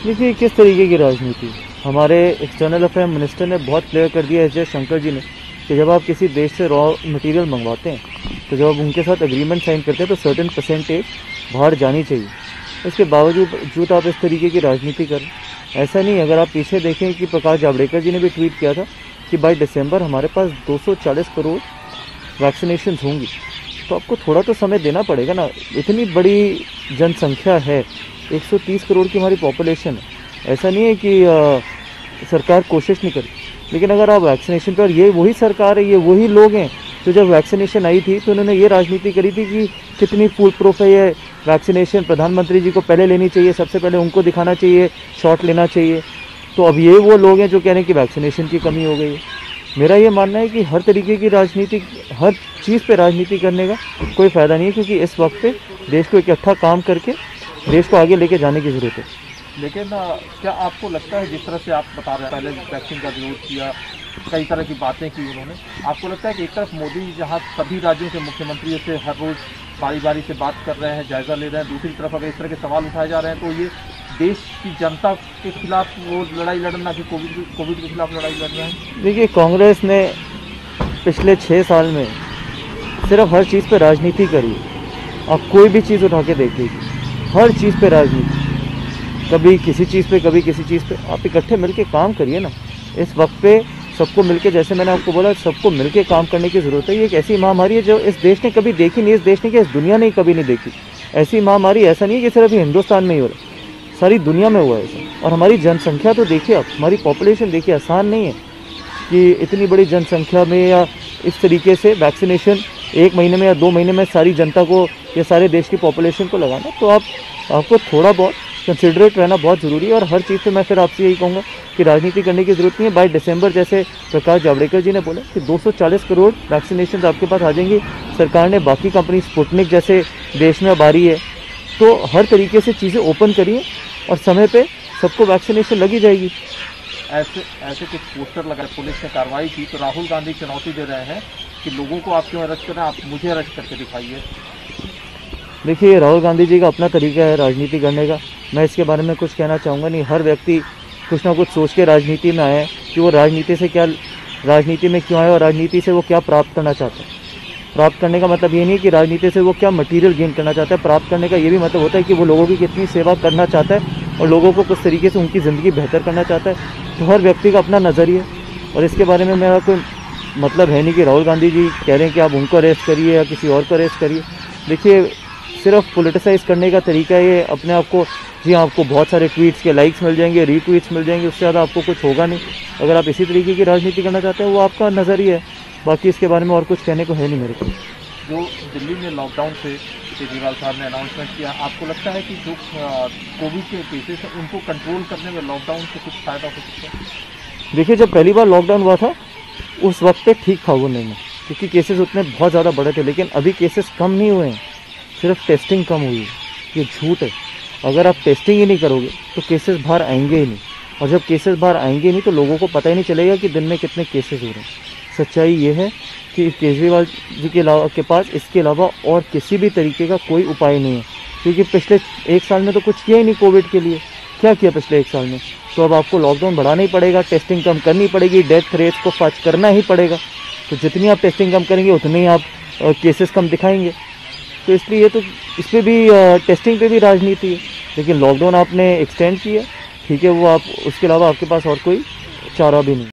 देखिए किस तरीके की राजनीति। हमारे एक्सटर्नल अफेयर मिनिस्टर ने बहुत क्लियर कर दिया एस जयशंकर जी ने कि जब आप किसी देश से रॉ मटेरियल मंगवाते हैं तो जब आप उनके साथ एग्रीमेंट साइन करते हैं तो सर्टेन परसेंटेज बाहर जानी चाहिए। इसके बावजूद आप इस तरीके की राजनीति कर, ऐसा नहीं। अगर आप पीछे देखें कि प्रकाश जावड़ेकर जी ने भी ट्वीट किया था कि बाई दिसंबर हमारे पास 240 करोड़ वैक्सीनेशन होंगी, तो आपको थोड़ा तो समय देना पड़ेगा ना। इतनी बड़ी जनसंख्या है, 130 करोड़ की हमारी पॉपुलेशन है। ऐसा नहीं है कि सरकार कोशिश नहीं करी, लेकिन अगर आप वैक्सीनेशन पर, ये वही सरकार है, ये वही लोग हैं जो जब वैक्सीनेशन आई थी तो उन्होंने ये राजनीति करी थी कि कितनी फुल प्रूफ है ये वैक्सीनेशन, प्रधानमंत्री जी को पहले लेनी चाहिए, सबसे पहले उनको दिखाना चाहिए, शॉट लेना चाहिए। तो अब ये वो लोग हैं जो कह रहे हैं कि वैक्सीनेशन की कमी हो गई है। मेरा ये मानना है कि हर तरीके की राजनीति, हर चीज़ पे राजनीति करने का कोई फ़ायदा नहीं है, क्योंकि इस वक्त पे देश को इकट्ठा काम करके देश को आगे लेके जाने की ज़रूरत है। लेकिन क्या आपको लगता है, जिस तरह से आप बता रहे हैं, पहले वैक्सीन का विरोध किया, कई तरह की बातें की उन्होंने, आपको लगता है कि एक तरफ मोदी जहां सभी राज्यों के मुख्यमंत्रियों से हर रोज़ बारी बारी से बात कर रहे हैं, जायज़ा ले रहे हैं, दूसरी तरफ अगर इस तरह के सवाल उठाए जा रहे हैं तो ये देश की जनता के खिलाफ वो लड़ाई लड़ना कि कोविड के खिलाफ लड़ाई लड़ रहे हैं? देखिए, कांग्रेस ने पिछले 6 साल में सिर्फ हर चीज़ पे राजनीति करी। आप कोई भी चीज़ उठा के देख लीजिए, हर चीज़ पे राजनीति, कभी किसी चीज़ पे, कभी किसी चीज़ पे। आप इकट्ठे मिलके काम करिए ना। इस वक्त पे सबको मिलके, जैसे मैंने आपको बोला, सबको मिलके काम करने की ज़रूरत है। ये एक ऐसी महामारी है जो इस देश ने कभी देखी नहीं, इस देश ने क्या, इस दुनिया ने कभी नहीं देखी। ऐसी महामारी ऐसा नहीं है कि सिर्फ हिंदुस्तान में ही हो रहा है, सारी दुनिया में हुआ है ऐसा। और हमारी जनसंख्या तो देखिए आप, हमारी पॉपुलेशन देखिए, आसान नहीं है कि इतनी बड़ी जनसंख्या में या इस तरीके से वैक्सीनेशन 1 महीने में या 2 महीने में सारी जनता को या सारे देश की पॉपुलेशन को लगाना। तो आपको थोड़ा बहुत कंसिडरेट रहना बहुत ज़रूरी है। और हर चीज़ पे मैं फिर आपसे यही कहूँगा कि राजनीति करने की ज़रूरत नहीं है। बाई दिसंबर, जैसे प्रकाश जावड़ेकर जी ने बोला कि 240 करोड़ वैक्सीनेशन आपके पास आ जाएंगी। सरकार ने बाकी कंपनी स्पुतनिक जैसे देश में अब आ रही है, तो हर तरीके से चीज़ें ओपन करिए और समय पे सबको वैक्सीनेशन लगी जाएगी। ऐसे कुछ पोस्टर लगाए, पुलिस ने कार्रवाई की, तो राहुल गांधी चुनौती दे रहे हैं कि लोगों को आप क्यों अरेस्ट करें, आप मुझे अरेस्ट करके दिखाइए। देखिए, राहुल गांधी जी का अपना तरीका है राजनीति करने का, मैं इसके बारे में कुछ कहना चाहूँगा नहीं। हर व्यक्ति कुछ ना कुछ सोच के राजनीति में आया है कि वो राजनीति में क्यों आया और राजनीति से वो क्या प्राप्त करना चाहता है। प्राप्त करने का मतलब ये नहीं है कि राजनीति से वो क्या मटेरियल गेन करना चाहता है। प्राप्त करने का ये भी मतलब होता है कि वो लोगों की कितनी सेवा करना चाहता है और लोगों को कुछ तरीके से उनकी ज़िंदगी बेहतर करना चाहता है। तो हर व्यक्ति का अपना नज़रिया, और इसके बारे में मेरा कोई मतलब है नहीं कि राहुल गांधी जी कह रहे हैं कि आप उनको अरेस्ट करिए या किसी और को अरेस्ट करिए। देखिए, सिर्फ पॉलिटिसाइज़ करने का तरीका ये अपने आप को, जी आपको बहुत सारे ट्वीट्स के लाइक्स मिल जाएंगे, रीट्वीट्स मिल जाएंगे, उससे ज़्यादा आपको कुछ होगा नहीं। अगर आप इसी तरीके की राजनीति करना चाहते हैं, वो आपका नज़रिया है, बाकी इसके बारे में और कुछ कहने को है नहीं मेरे को। जो दिल्ली में लॉकडाउन से केजरीवाल साहब ने अनाउंसमेंट किया, आपको लगता है कि जो कोविड के केसेस हैं उनको कंट्रोल करने में लॉकडाउन से कुछ फ़ायदा हो सकता है? देखिए, जब पहली बार लॉकडाउन हुआ था उस वक्त पे ठीक था वो निर्णय, क्योंकि केसेस उतने बहुत ज़्यादा बड़े थे। लेकिन अभी केसेस कम नहीं हुए हैं, सिर्फ टेस्टिंग कम हुई है। ये झूठ है। अगर आप टेस्टिंग ही नहीं करोगे तो केसेस बाहर आएंगे ही नहीं, और जब केसेस बाहर आएंगे नहीं तो लोगों को पता ही नहीं चलेगा कि दिन में कितने केसेस हो रहे हैं। सच्चाई ये है कि केजरीवाल जी के पास इसके अलावा और किसी भी तरीके का कोई उपाय नहीं है, क्योंकि पिछले 1 साल में तो कुछ किया ही नहीं कोविड के लिए। क्या किया पिछले 1 साल में? तो अब आपको लॉकडाउन बढ़ाना ही पड़ेगा, टेस्टिंग कम करनी पड़ेगी, डेथ रेट्स को फाच करना ही पड़ेगा। तो जितनी आप टेस्टिंग कम करेंगे उतने ही आप केसेस कम दिखाएंगे। तो इसलिए तो इस पर भी, टेस्टिंग पे भी राजनीति है। लेकिन लॉकडाउन आपने एक्सटेंड किया, ठीक है, वो आप, उसके अलावा आपके पास और कोई चारा भी नहीं।